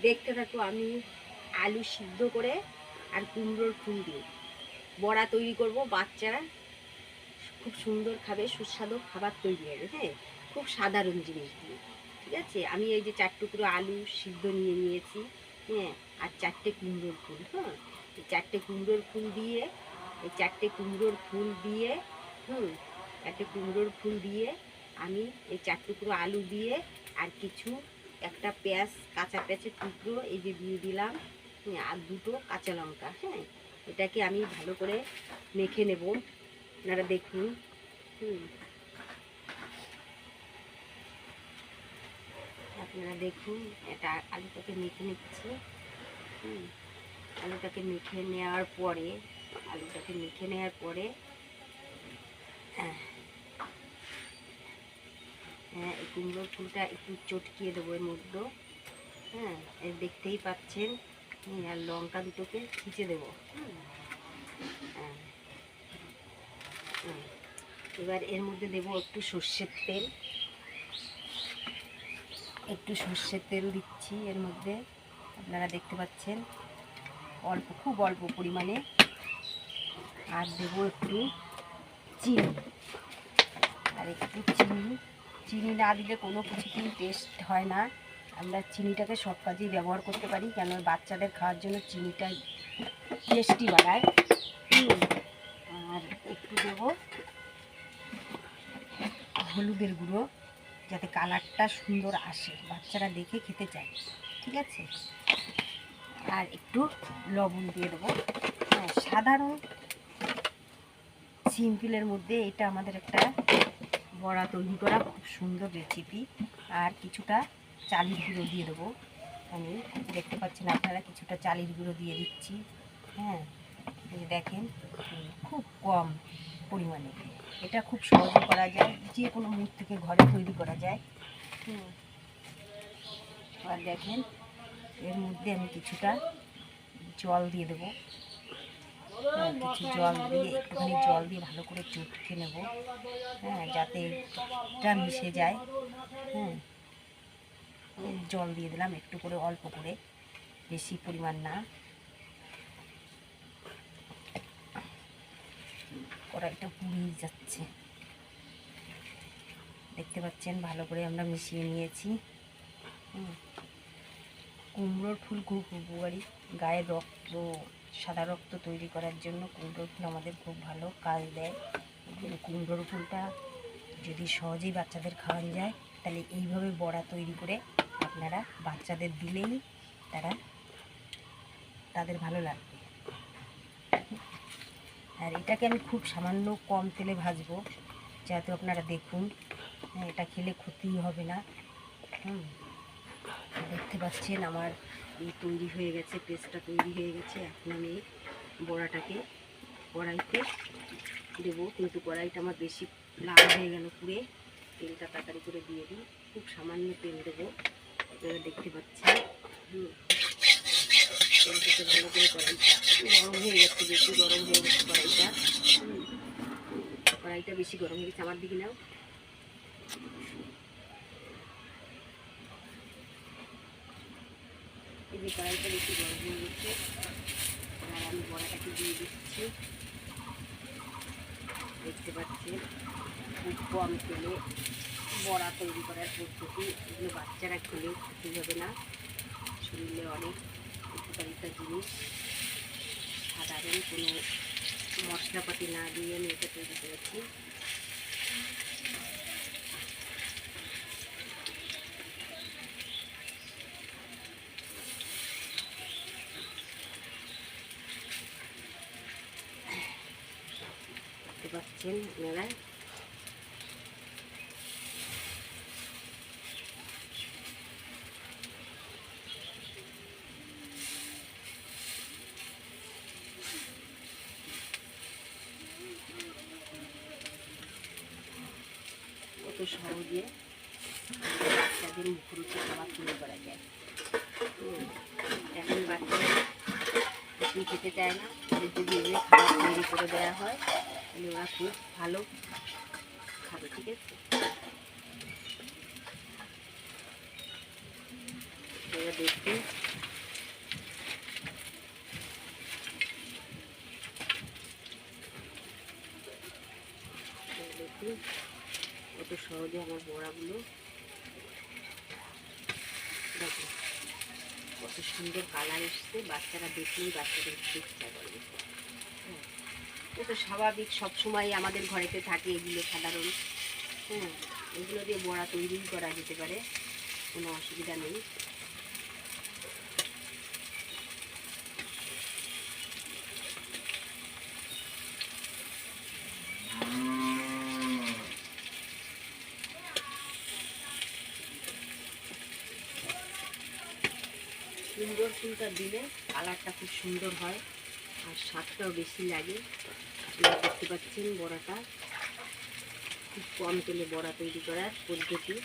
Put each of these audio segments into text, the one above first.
দেখতে থাকো। আমি আলু সিদ্ধ করে আর কুমড়োর ফুল দিয়ে বড়া তৈরি করব। বাচ্চারা খুব সুন্দর খাবে, সুস্বাদু খাবার তৈরি হবে। হ্যাঁ, খুব সাধারণ জিনিস দিয়ে। ঠিক আছে, আমি এই যে 4 টুকরো আলু সিদ্ধ নিয়ে নিয়েছি। হ্যাঁ, আর 4টে কুমড়োর ফুল। হ্যাঁ, এই 4টে কুমড়োর ফুল দিয়ে, এই 4টে কুমড়োর ফুল দিয়ে, 4টে কুমড়োর ফুল দিয়ে আমি এই 4 টুকরো আলু দিয়ে আর কিছু একটা পেঁয়াজ, কাঁচা পেঁয়াজের টুকরো এই যে দিয়ে দিলাম। আর 2টো কাঁচা লঙ্কা। হ্যাঁ, এটাকে আমি ভালো করে মেখে নেব। আপনারা দেখুন। আপনারা দেখুন, এটা আলুটাকে মেখে নিচ্ছি। আলুটাকে মেখে নেওয়ার পরে এই কুমড়োর ফুলটা একটু চটকিয়ে দেবো এর মধ্যে। হ্যাঁ, দেখতেই পাচ্ছেন। আর লঙ্কা দুটোকে ছিঁচে দেবো। এবার এর মধ্যে দেবো একটু সর্ষের তেল। দিচ্ছি এর মধ্যে। আপনারা দেখতে পাচ্ছেন, খুব অল্প পরিমাণে। আর দেবো একটু চিনি। আর একটু চিনি না দিলে কোনো কিছুতেই টেস্ট হয় না। আমরা চিনিটাকে সব কাজেই ব্যবহার করতে পারি, কেন বাচ্চাদের খাওয়ার জন্য চিনিটা টেস্টি বাড়ায়। আর একটু দেবো হলুদের গুঁড়ো, যাতে কালারটা সুন্দর আসে, বাচ্চারা দেখে খেতে চায়। ঠিক আছে, আর একটু লবণ দিয়ে দেবো। হ্যাঁ, সাধারণ সিম্পলের মধ্যে এটা আমাদের একটা বড়া তৈরি করা খুব সুন্দর রেসিপি। আর কিছুটা চালের গুঁড়ো দিয়ে দেবো। আমি দেখতে পাচ্ছেন আপনারা, কিছুটা চালের গুঁড়ো দিয়ে দিচ্ছি। হ্যাঁ, দেখেন, খুব কম পরিমাণে। এটা খুব সহজে করা যায়, যে কোনো মুখ থেকে ঘরে তৈরি করা যায়। আর দেখেন, এর মধ্যে আমি কিছুটা জল দিয়ে দেবো। কিছু জল দিয়ে, একটুখানি জল দিয়ে ভালো করে চটকে নেব। হ্যাঁ, যাতে এটা মিশে যায়। হ্যাঁ, জল দিয়ে দিলাম একটু করে, অল্প করে, বেশি পরিমাণ না। কড়াইটা পুড়িয়ে যাচ্ছে, দেখতে পাচ্ছেন। ভালো করে আমরা মিশিয়ে নিয়েছি। কুমড়োর ফুল খুব উপকারী, গায়ের রক্ত, সাদা রক্ত তৈরি করার জন্য কুমড়োর ফুল আমাদের খুব ভালো কাজ দেয়। কুমড়োর ফুলটা যদি সহজেই বাচ্চাদের খাওয়ানো যায়, তাহলে এইভাবে বড়া তৈরি করে আপনারা বাচ্চাদের দিলেই তাদের ভালো লাগবে। আর এটাকে আমি খুব সামান্য কম তেলে ভাজবো, যাতে আপনারা দেখুন। এটা খেলে ক্ষতি হবে না। দেখতে পাচ্ছেন আমার এই তৈরি হয়ে গেছে, পেস্টটা তৈরি হয়ে গেছে। এখন আমি বড়াটাকে কড়াইতে দেবো, কিন্তু কড়াইটা আমার বেশি লাল হয়ে গেল পুড়ে। তেলটা তাড়াতাড়ি করে দিয়ে দিই, খুব সামান্য তেল দেবো। আপনারা দেখতে পাচ্ছেন। তেলটাকে ভালো করে, কড়াইটা গরম হয়ে গেছে, বেশি গরম হয়ে গেছে কড়াইটা বেশি গরম হয়ে গেছে। আমার দিকে নাও। এই যে কড়াইটা বেশি গরম হয়ে গেছে, আর আমি বড়াটাকে দিয়ে দিচ্ছি। দেখতে পাচ্ছেন, খুব কম তেলে বড়া তৈরি করার পদ্ধতি। এগুলো বাচ্চারা খেলেও ক্ষতি হবে না, শরীরে অনেক উপকারিতা জিনিস। সাধারণ কোনো মশলাপাতি না দিয়ে আমি এটা তৈরি করেছি। দেখতে পাচ্ছেন আপনারা। কত সহজে বাচ্চাদের মুখরুচি খাবার তৈরি করা যায়। এখন বাচ্চারা কিছু খেতে চায় না, যদি এগুলো খাবার তৈরি করে দেওয়া হয় তাহলে ওরা খুব ভালো খাবে। ঠিক আছে, এবার দেখুন দেখুন কত সহজে আমার বড়াগুলো, দেখুন কত সুন্দর কালার এসছে। বাচ্চারা দেখলেই বাচ্চাদের খেতে ইচ্ছা করবে। এটা স্বাভাবিক, সবসময় আমাদের ঘরেতে থাকে এগুলো সাধারণ। এগুলো দিয়ে বড়া তৈরি করা যেতে পারে, কোনো অসুবিধা নেই। কুমড়োর ফুলটা দিলে কালারটা খুব সুন্দর হয় আর স্বাদটাও বেশি লাগে। দেখতে পাচ্ছেন বড়াটা খুব কম তেলে বড়া তৈরি করার পদ্ধতি।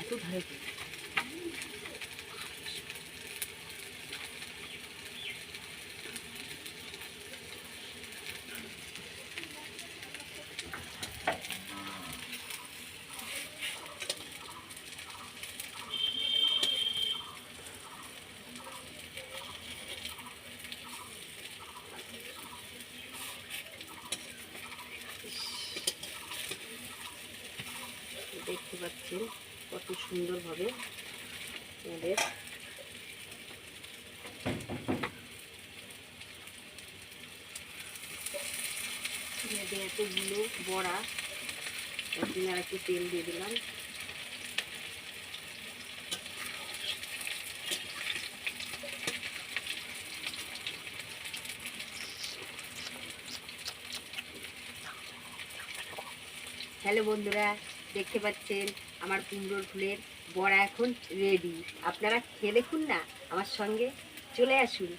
এত ভালো দেখতে পাচ্ছেন কত সুন্দরভাবে আমাদের এতগুলো বড়া, একদিন আর একটু তেল দিয়ে দিলাম। হ্যালো বন্ধুরা, দেখতে পাচ্ছেন আমার কুমড়োর ফুলের বড়া এখন রেডি। আপনারা খেয়ে দেখুন না, আমার সঙ্গে চলে আসুন।